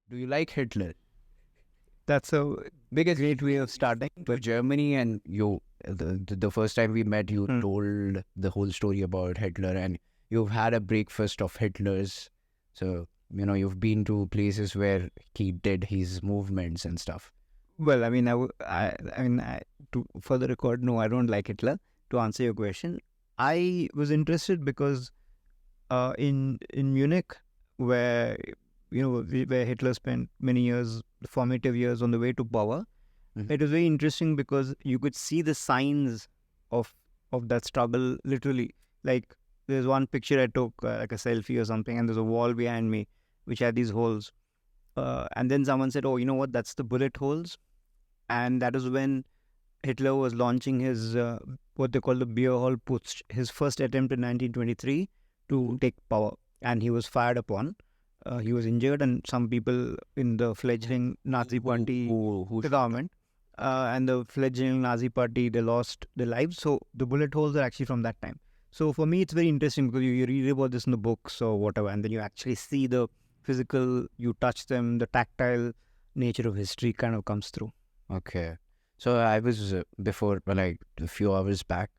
Do you like Hitler? That's a Because great way of starting. to But Germany, and the first time we met, you Hmm. told the whole story about Hitler, and you've had a breakfast of Hitlers. So, you've been to places where he did his movements and stuff. well, I mean, for the record, no, I don't like Hitler. To answer your question, I was interested because in Munich, where where Hitler spent many years, formative years on the way to power, Mhm. it was very interesting because you could see the signs of that struggle literally. Like there's one picture I took, like a selfie or something, and there's a wall behind me which had these holes. And then someone said, "Oh, you know what? That's the bullet holes." And that is when Hitler was launching his what they call the beer hall putsch, his first attempt in 1923 to take power, and he was fired upon. He was injured, and some people in the fledgling Nazi party, Who the government, and the fledgling Nazi party, they lost their lives. So the bullet holes are actually from that time. So for me, it's very interesting because you read about this in the books or whatever, and then you actually see the physical, you touch them, the tactile nature of history kind of comes through. Okay. So I was before, like a few hours back,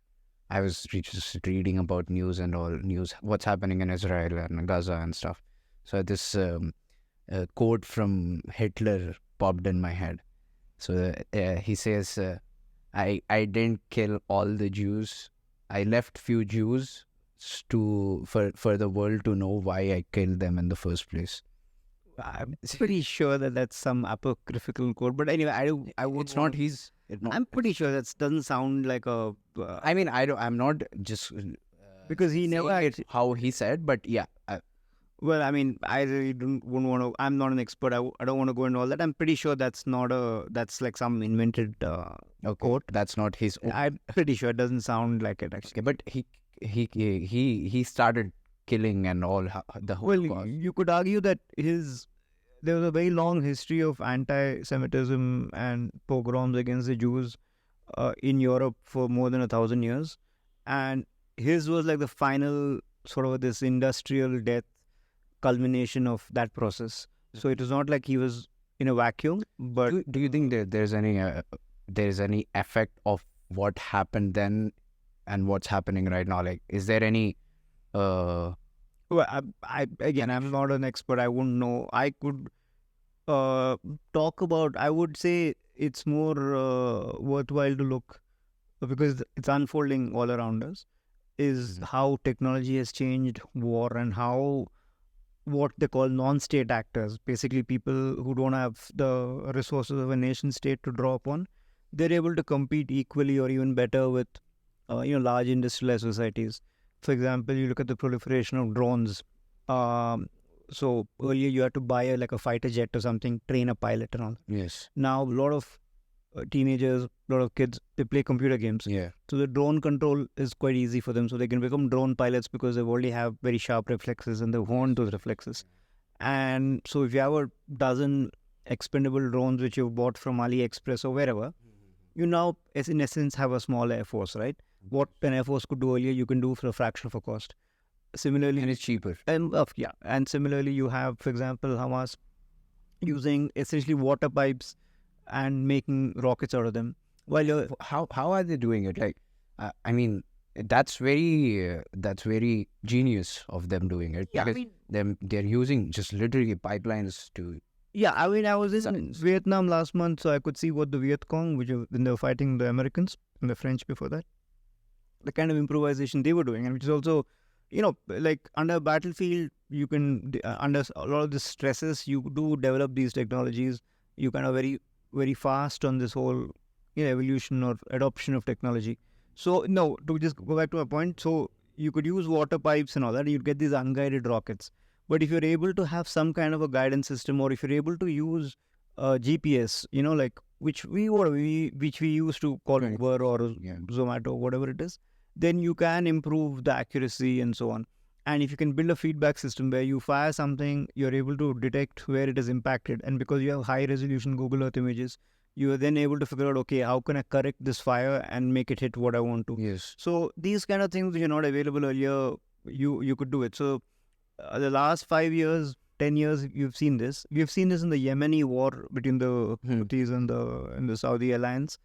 I was just reading about news and all news, what's happening in Israel and Gaza and stuff. So this quote from Hitler popped in my head. So he says, "I didn't kill all the Jews. I left few Jews for the world to know why I killed them in the first place." I'm pretty sure that that's some apocryphal quote, but anyway, I would It's not his. I'm pretty sure that doesn't sound like a I mean, I don't. I'm not just because he never saying it actually. how he said, but yeah. Well, I mean, I really wouldn't want to. I'm not an expert. I don't want to go into all that. I'm pretty sure that's like some invented Okay, quote. that's not his own. I'm pretty sure it doesn't sound like it Okay, actually. but he started killing and all the whole Well, cause. you could argue that there was a very long history of anti-Semitism and pogroms against the Jews in Europe for more than 1,000 years, and his was like the final sort of this industrial death culmination of that process. So it was not like he was in a vacuum, but Do you think there's any effect of what happened then and what's happening right now? Like, is there any uh well, I again, I'm not an expert. I wouldn't know. I could talk about. I would say it's more worthwhile to look because it's unfolding all around us. Is how technology has changed war and how what they call non-state actors, basically people who don't have the resources of a nation state to draw upon, they're able to compete equally or even better with large industrialized societies. For example, you look at the proliferation of drones. Um, so earlier you had to buy like a fighter jet or something, train a pilot and all. yes, Now a lot of teenagers, a lot of kids, they play computer games. yeah, So the drone control is quite easy for them. So they can become drone pilots because they already have very sharp reflexes and they hone those reflexes. And so if you have a dozen expendable drones which you've bought from AliExpress or wherever, you now, as in essence, have a small air force, right? What an air force could do earlier, you can do for a fraction of a cost. Similarly, and it's cheaper. and similarly, you have, for example, Hamas using essentially water pipes and making rockets out of them. While you're How are they doing it? Like, I mean, that's very genius of them doing it. yeah, I Because mean, they're using just literally pipelines to. yeah, I mean, I was in Vietnam last month, so I could see what the Viet Cong, when they were fighting the Americans and the French before that, the kind of improvisation they were doing, and which is also, like under a battlefield, you can under a lot of the stresses, you do develop these technologies. You kind of very very fast on this whole evolution or adoption of technology. So no, to just go back to my point, so you could use water pipes and all that. You'd get these unguided rockets. But if you're able to have some kind of a guidance system, or if you're able to use GPS, like which we used to call Right. Uber or Yeah. Zomato, whatever it is, then you can improve the accuracy and so on. And if you can build a feedback system where you fire something, you're able to detect where it is impacted. And because you have high resolution Google Earth images, you are then able to figure out, okay, how can I correct this fire and make it hit what I want to? Yes. So these kind of things which are not available earlier, you could do it. So the last 5 years, 10 years, you've seen this. We've seen this in the Yemeni war between the Hmm. Houthis and the Saudi alliance.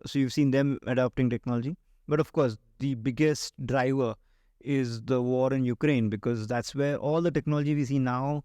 So you've seen them adopting technology. But of course, the biggest driver is the war in Ukraine, because that's where all the technology we see now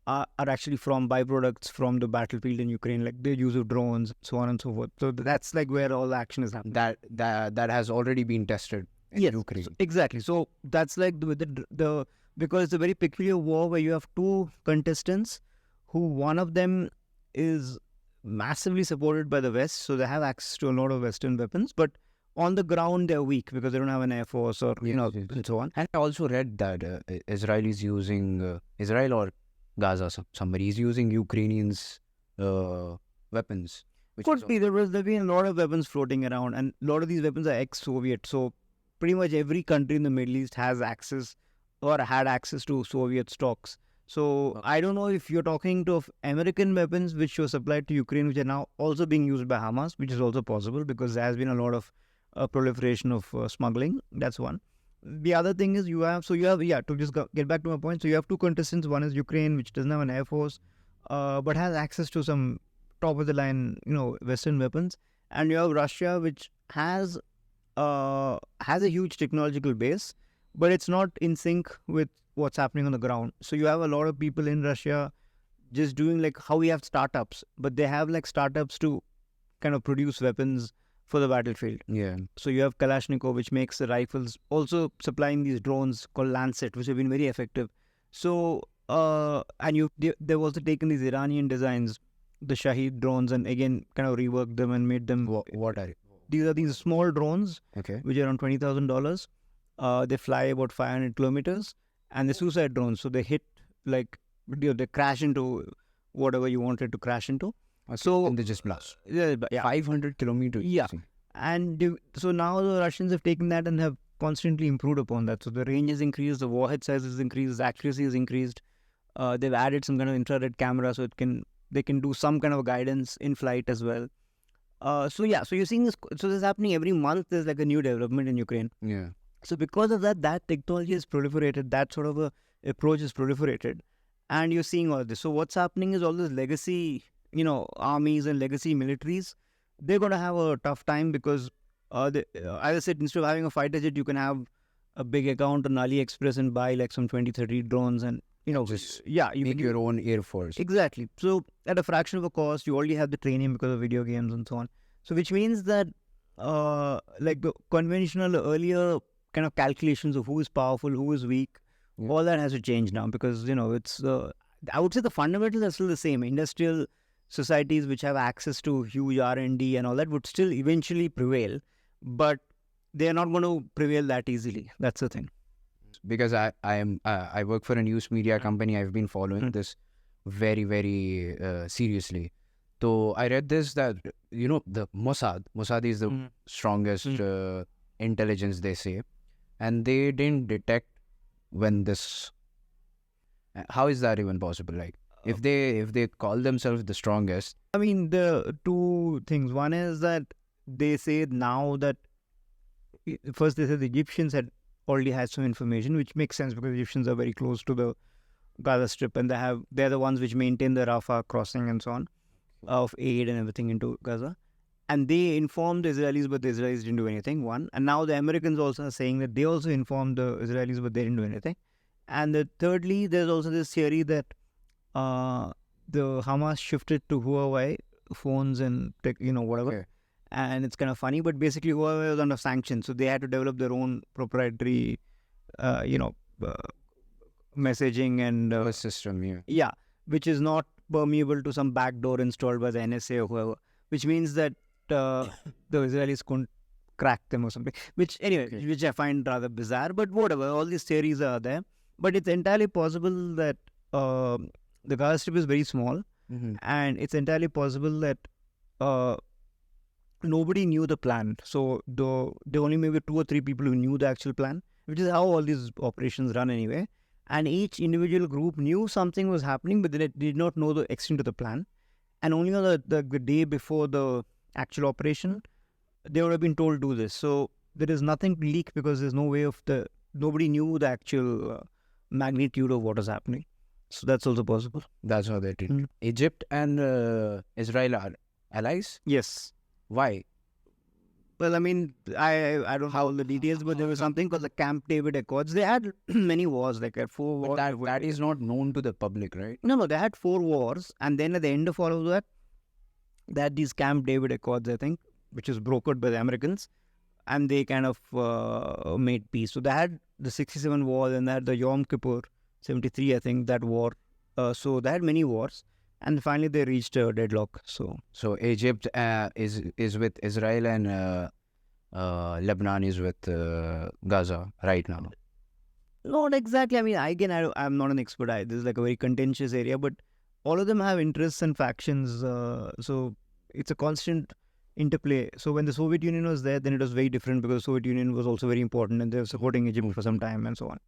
are actually from byproducts from the battlefield in Ukraine, like the use of drones, so on and so forth. So that's like where all the action is happening. That has already been tested in Yes, Ukraine. exactly. So that's like the because it's a very peculiar war where you have two contestants who one of them is massively supported by the West, so they have access to a lot of Western weapons, but on the ground they're weak because they don't have an air force or Yes. and so on. And I also read that Israel is using Israel or Gaza, somebody is using Ukrainians' weapons. Which is Could be there's been a lot of weapons floating around, and a lot of these weapons are ex-Soviet. So pretty much every country in the Middle East has access or had access to Soviet stocks. So Okay. I don't know if you're talking of American weapons which were supplied to Ukraine, which are now also being used by Hamas, which is also possible because there has been a lot of proliferation of smuggling. That's one. The other thing is you have to just get back to my point. So you have two contestants. One is Ukraine, which doesn't have an air force, but has access to some top of the line, Western weapons, and you have Russia, which has a huge technological base, but it's not in sync with what's happening on the ground. So you have a lot of people in Russia just doing like how we have startups, but they have like startups to kind of produce weapons for the battlefield. Yeah. So you have Kalashnikov, which makes the rifles, also supplying these drones called Lancet, which have been very effective. So and they've also taken these Iranian designs, the Shahid drones, and again kind of reworked them and made them. What are These are these small drones, okay? which are around $20,000. They fly about 500 kilometers, and they're suicide drones. So they hit like they crash into whatever you wanted to crash into. Okay. So And they just blast. yeah, 500 kilometers. Yeah. And so now the Russians have taken that and have constantly improved upon that. So the range has increased, the warhead size has increased, the accuracy has increased. They've added some kind of infrared camera so they can do some kind of guidance in flight as well. So you're seeing this. So this is happening every month. There's like a new development in Ukraine. Yeah. So because of that, that technology has proliferated. That sort of a approach is proliferated, and you're seeing all this. So what's happening is all this legacy, armies and legacy militaries, they're going to have a tough time because, as I said, instead of having a fighter jet, you can have a big account on AliExpress and buy like some 20, 30 drones and, Just you Make can your own Air Force. Exactly. So at a fraction of a cost, you already have the training because of video games and so on. So which means that, like the conventional earlier kind of calculations of who is powerful, who is weak, Yeah. all that has to change now because it's I would say the fundamentals are still the same. Industrial societies which have access to huge R&D and all that would still eventually prevail, but they are not going to prevail that easily. That's the thing. Because I work for a news media company. I've been following this very, very seriously. So I read this that the Mossad is the strongest intelligence, they say, and they didn't detect when this. How is that even possible? Like if they call themselves the strongest. I mean, the two things. One is that they say now that first they said the Egyptians already had some information, which makes sense because Egyptians are very close to the Gaza Strip and they're the ones which maintain the Rafah crossing and so on of aid and everything into Gaza. And they informed the Israelis, but the Israelis didn't do anything. One, and now the Americans also are saying that they also informed the Israelis, but they didn't do anything. And thirdly, there's also this theory that the Hamas shifted to Huawei phones and whatever. Okay. And it's kind of funny, but basically Huawei was under sanctions, so they had to develop their own proprietary, messaging and System, which is not permeable to some backdoor installed by the NSA or whoever. Which means that the Israelis couldn't crack them or something. Which I find rather bizarre. But whatever, all these theories are there. But it's entirely possible that the Gaza Strip is very small, and it's entirely possible that nobody knew the plan. So there only maybe 2 or 3 people who knew the actual plan, which is how all these operations run anyway. And each individual group knew something was happening, but they did not know the extent of the plan. And only on the day before the actual operation, they would have been told do this. So there is nothing to leak because there's no way of nobody knew the actual magnitude of what was happening. So that's also possible. That's how they treat. Mm. Egypt and Israel are allies. Yes. Why? Well, I mean, I don't know all the details, but there was something called the Camp David Accords. They had many wars, like at 4 But wars. that is not known to the public, right? No, they had 4 wars, and then at the end of all of that, they had these Camp David Accords, I think, which is brokered by the Americans, and they kind of made peace. So they had the 67 war, and they had the Yom Kippur 73, I think, that war. So they had many wars, and finally they reached a deadlock. So Egypt is with Israel and Lebanon is with Gaza right now. Not exactly. I mean, I'm not an expert. This is like a very contentious area, but all of them have interests and factions. So it's a constant interplay. So when the Soviet Union was there, then it was very different because the Soviet Union was also very important and they were supporting Egypt for some time and so on.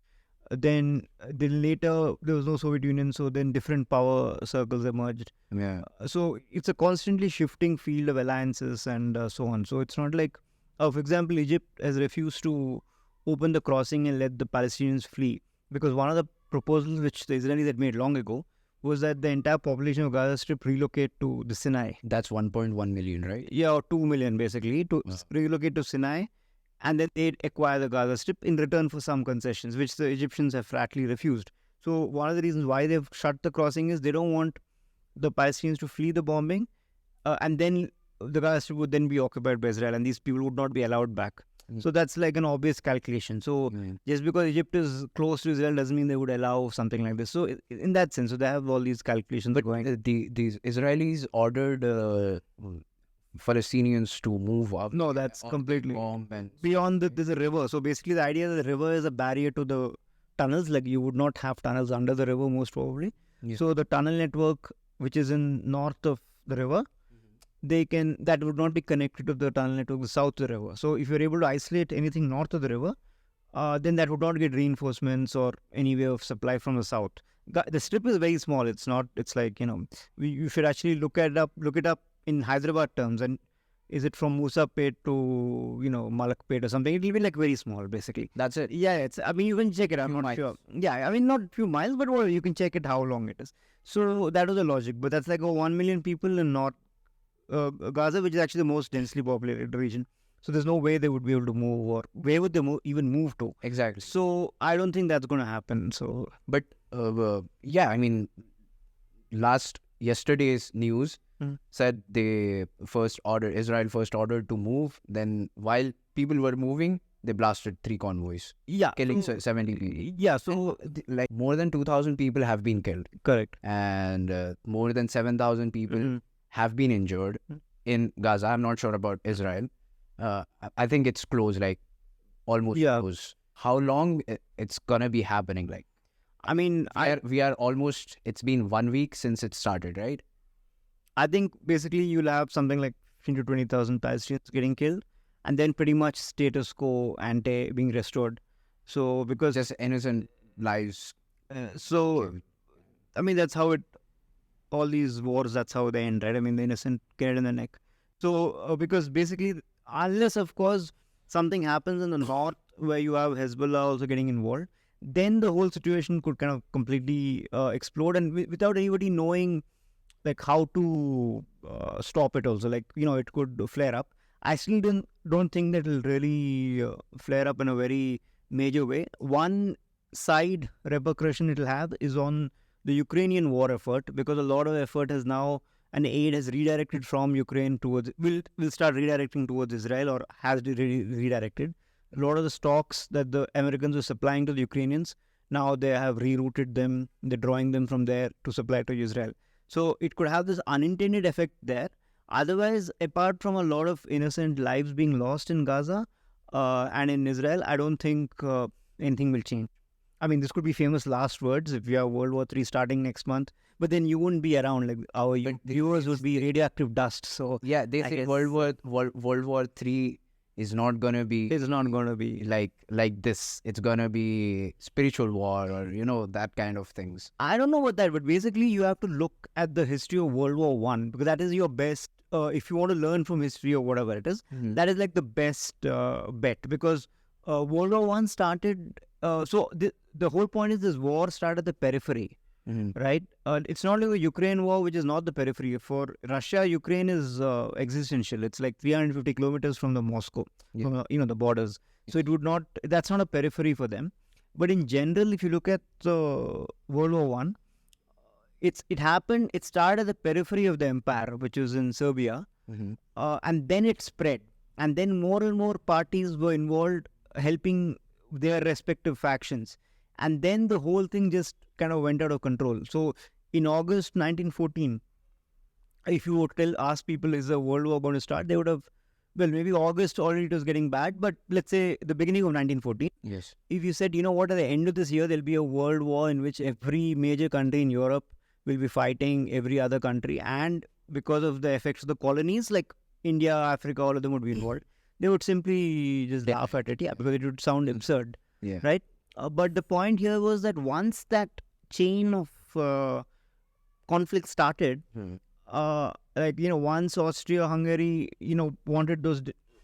Then later there was no Soviet Union, so then different power circles emerged. Yeah. So it's a constantly shifting field of alliances and so on. So it's not like, for example, Egypt has refused to open the crossing and let the Palestinians flee, because one of the proposals which the Israelis had made long ago was that the entire population of Gaza Strip relocate to the Sinai. That's 1.1 million, right? Yeah, or 2 million basically, to relocate to Sinai, and then they'd acquire the Gaza Strip in return for some concessions, which the Egyptians have flatly refused. So one of the reasons why they've shut the crossing is they don't want the Palestinians to flee the bombing, and then the Gaza Strip would then be occupied by Israel, and these people would not be allowed back. So that's like an obvious calculation. So just because Egypt is close to Israel doesn't mean they would allow something like this. So in that sense, so they have all these calculations going. These Israelis ordered Palestinians to move up. No, that's completely beyond. There's a river. So basically, the idea that the river is a barrier to the tunnels. Like you would not have tunnels under the river most probably. Yeah. So the tunnel network, which is in north of the river, that would not be connected to the tunnel network south of the river. So if you're able to isolate anything north of the river, then that would not get reinforcements or any way of supply from the south. The strip is very small. It's not. It's like you should actually look it up in Hyderabad terms, and is it from Musapet to Malakpet or something? It will be like very small, basically. That's it. Yeah, I mean, you can check it. I'm not sure. Yeah, I mean, not a few miles, but you can check it how long it is. So that was the logic. But that's like 1 million people in North Gaza, which is actually the most densely populated region. So there's no way they would be able to move, or where would they even move to? Exactly. So I don't think that's going to happen. So, but yeah, I mean, yesterday's news said Israel first ordered to move. Then while people were moving, they blasted 3 convoys. Yeah, killing 70 people. Yeah, so like more than 2,000 people have been killed. Correct. And more than 7,000 people have been injured in Gaza. I'm not sure about Israel. I think it's close, like almost close. How long it's gonna be happening? Like, I mean, we are almost. It's been 1 week since it started, right? I think basically you'll have something like 15 to 20,000 Palestinians getting killed, and then pretty much status quo ante being restored. So because just innocent lives. I mean, that's how it. All these wars, that's how they end, right? I mean, the innocent get in the neck. So because basically, unless of course something happens in the north where you have Hezbollah also getting involved, then the whole situation could kind of completely explode, and without anybody knowing like how to stop it. Also, like it could flare up. I still don't think that it'll really flare up in a very major way. One side repercussion it'll have is on the Ukrainian war effort, because a lot of effort has now, and aid has redirected from Ukraine towards, will start redirecting towards Israel, or has redirected. A lot of the stocks that the Americans were supplying to the Ukrainians, now they have rerouted them, they're drawing them from there to supply to Israel. So it could have this unintended effect there. Otherwise, apart from a lot of innocent lives being lost in Gaza and in Israel, I don't think anything will change. I mean, this could be famous last words if we have World War III starting next month, but then you wouldn't be around. Like our viewers would be radioactive dust. So yeah, they say World War III is not gonna be. It's not gonna be like this. It's gonna be spiritual war, or that kind of things. I don't know about that, but basically you have to look at the history of World War I, because that is your best. If you want to learn from history or whatever it is, that is like the best bet, because World War I started. So the whole point is this war started at the periphery. right? It's not like the Ukraine war, which is not the periphery. For Russia, Ukraine is existential. It's like 350 kilometers from the Moscow, from the borders. So it would not. That's not a periphery for them. But in general, if you look at World War One, it happened. It started at the periphery of the empire, which was in Serbia, and then it spread, and then more and more parties were involved, helping their respective factions, and then the whole thing just kind of went out of control. So in August 1914, if you would ask people, is the World War going to start? They would have, well, maybe August already it was getting bad, but let's say the beginning of 1914. Yes. If you said, you know what, at the end of this year, there'll be a world war in which every major country in Europe will be fighting every other country, and because of the effects of the colonies, like India, Africa, all of them would be involved, they would simply just laugh at it, because it would sound absurd, right? But the point here was that once that chain of conflict started, once Austria-Hungary, wanted those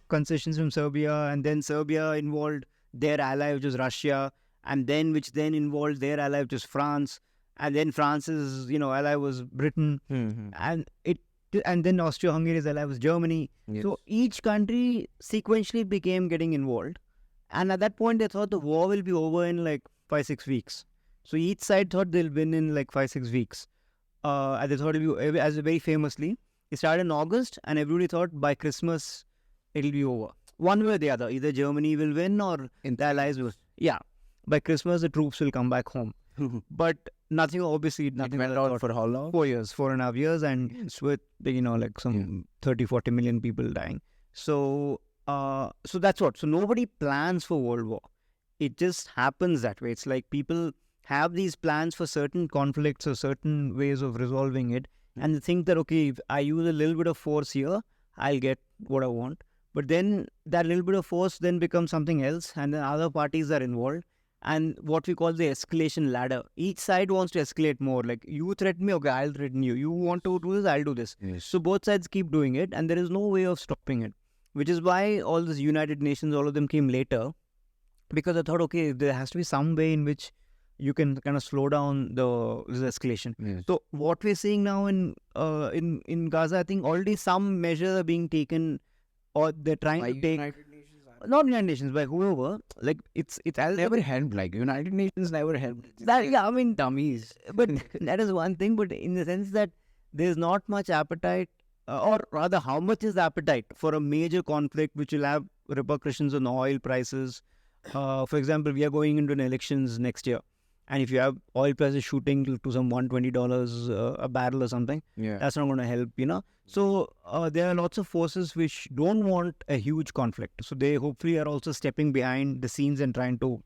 concessions from Serbia, and then Serbia involved their ally, which was Russia, and then which then involved their ally, which was France, and then France's, ally was Britain, and then Austria-Hungary's ally was Germany. Yes. So each country sequentially became getting involved. And at that point, they thought the war will be over in like 5-6 weeks. So each side thought they'll win in like 5-6 weeks. And they thought it'll be, as very famously, it started in August, and everybody thought by Christmas it'll be over. One way or the other, either Germany will win or the allies will. Yeah, by Christmas the troops will come back home. But nothing went on for how long? 4 years, 4.5 years, and with like some 30-40 million people dying. So that's what. So nobody plans for World War. It just happens that way. It's like people have these plans for certain conflicts or certain ways of resolving it, and they think that, okay, if I use a little bit of force here, I'll get what I want. But then that little bit of force then becomes something else, and then other parties are involved. And what we call the escalation ladder. Each side wants to escalate more. Like, you threaten me, okay, I'll threaten you. You want to do this, I'll do this. Yes. So both sides keep doing it, and there is no way of stopping it. Which is why all these United Nations, all of them came later, because I thought, okay, there has to be some way in which you can kind of slow down this escalation. Yes. So what we're seeing now in Gaza, I think already some measures are being taken, or they're trying to take. Not United Nations, by whoever. Like it's never helped. Like United Nations never helped. I mean, Dummies. But that is one thing. But in the sense that there's not much appetite, or rather, how much is the appetite for a major conflict which will have repercussions on oil prices? For example, we are going into an elections next year, and if you have oil prices shooting to some $120 a barrel or something, that's not going to help, So there are lots of forces which don't want a huge conflict. So they hopefully are also stepping behind the scenes and trying to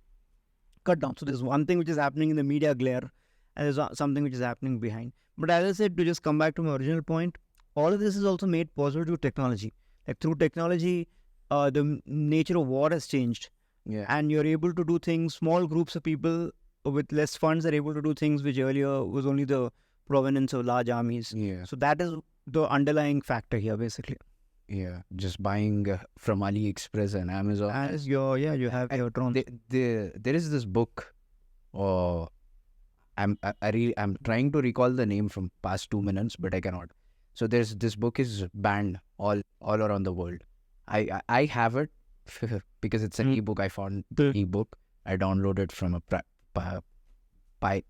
cut down. So there's one thing which is happening in the media glare, and there's something which is happening behind. But as I said, to just come back to my original point, all of this is also made possible through technology. Like through technology, the nature of war has changed. And you're able to do things, small groups of people with less funds are able to do things which earlier was only the provenance of large armies. Yeah. So that is the underlying factor here, basically. Yeah. Just buying from AliExpress and Amazon. As you have your drone. There is this book. I'm trying to recall the name from past 2 minutes, but I cannot. So this book is banned all around the world. I have it because it's an ebook. I found the ebook. I downloaded it from a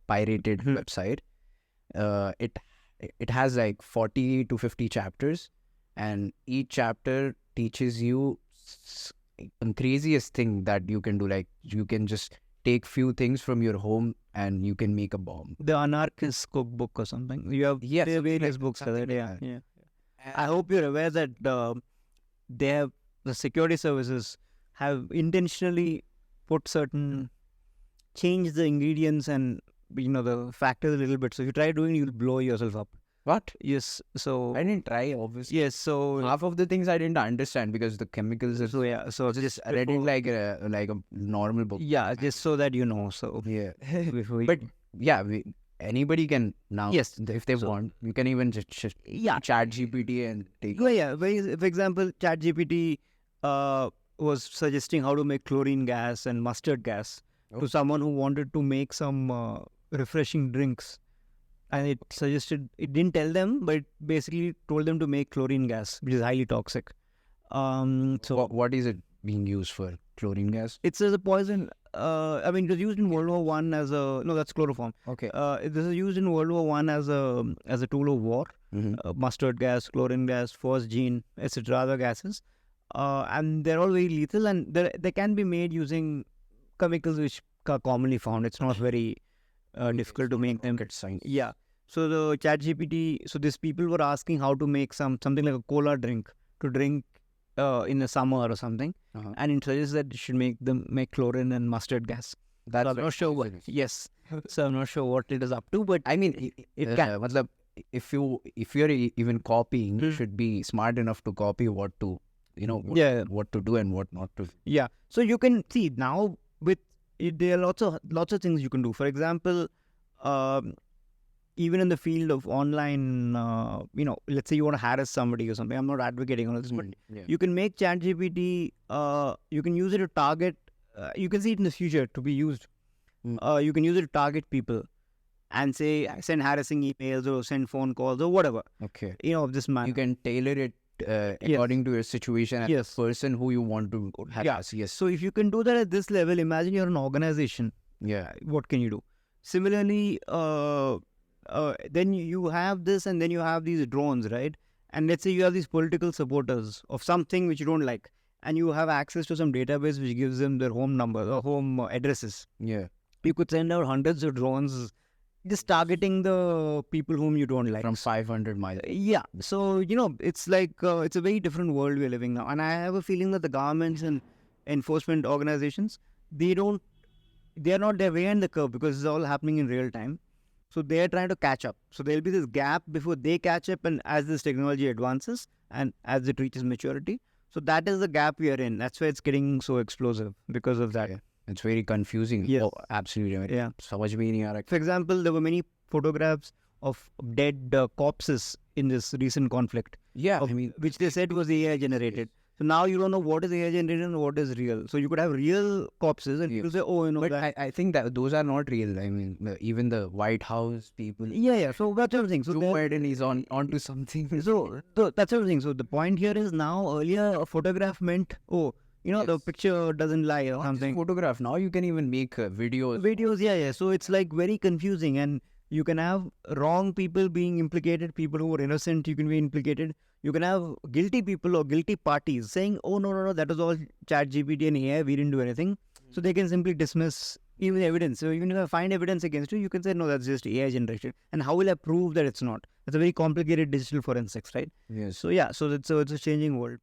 pirated website. It has like 40 to 50 chapters, and each chapter teaches you the craziest thing that you can do. Like, you can just take few things from your home and you can make a bomb. The anarchist cookbook or something. You have various books for that. Yeah. I hope you're aware that the security services have intentionally change the ingredients and the factors a little bit. So if you try doing it, you'll blow yourself up. What? Yes. So I didn't try, obviously. Yes. So half of the things I didn't understand because the chemicals are. So just read it like a normal book. Yeah, just so that you know. So yeah. But yeah, anybody can now. Yes, if they want, you can even just chat GPT and take. Yeah. For example, chat GPT was suggesting how to make chlorine gas and mustard gas to someone who wanted to make some refreshing drinks. and it suggested, it didn't tell them, but it basically told them to make chlorine gas, which is highly toxic. So What is it being used for? Chlorine gas? it's as a poison. I mean, it was used in World War One as a, no, that's chloroform. Okay. This is used in World War One as a tool of war. Mustard gas, chlorine gas, phosgene, etc. Other gases, and they're all very lethal, and they can be made using chemicals which are commonly found. It's not very difficult to make them. Rocket science. Yeah. So the ChatGPT. So these people were asking how to make something like a cola drink to drink in the summer or something, and it suggests that you should make chlorine and mustard gas. That's So I'm not sure what. Yes. So I'm not sure what it is up to, but I mean, it can. matlab, if you're even copying, you should be smart enough to copy what to, what to do and what not to. Yeah. So you can see now with it, there are lots of things you can do. For example, even in the field of online, let's say you want to harass somebody or something. I'm not advocating all this, but you can make ChatGPT. You can use it to target. You can see it in the future to be used. You can use it to target people and say send harassing emails or send phone calls or whatever. Okay. Of this man. You can tailor it according to your situation and the person who you want to harass. Yes. So if you can do that at this level, imagine you're an organization. Yeah. What can you do? Similarly, then you have this, and then you have these drones, right? And let's say you have these political supporters of something which you don't like, and you have access to some database which gives them their home number or home addresses. Yeah. You could send out hundreds of drones just targeting the people whom you don't like. From 500 miles. Yeah. So, it's like, it's a very different world we're living now. And I have a feeling that the governments and enforcement organizations, they're not their way in the curve, because it's all happening in real time. So they're trying to catch up. So there'll be this gap before they catch up, and as this technology advances and as it reaches maturity. So that is the gap we are in. That's why it's getting so explosive because of that. Yeah. It's very confusing. Yes. Oh, absolutely. Yeah. समझ भी नहीं आ रहा. For example, there were many photographs of dead corpses in this recent conflict. Yeah. Which they said was AI generated. So now you don't know what is AI generated and what is real. So you could have real corpses, and people say, But I think that those are not real. I mean, even the White House people. Yeah. So that's everything. So Joe Biden is onto something. So that's everything. So the point here is, now earlier a photograph meant, the picture doesn't lie or something. Photograph. Now you can even make videos. Yeah. So it's like very confusing, and you can have wrong people being implicated, people who are innocent, you can be implicated. You can have guilty people or guilty parties saying, oh, no, that was all ChatGPT and AI, we didn't do anything. So they can simply dismiss even evidence. So even if I find evidence against you, you can say, no, that's just AI generated. And how will I prove that it's not? It's a very complicated digital forensics, right? Yes. So yeah, so it's a changing world.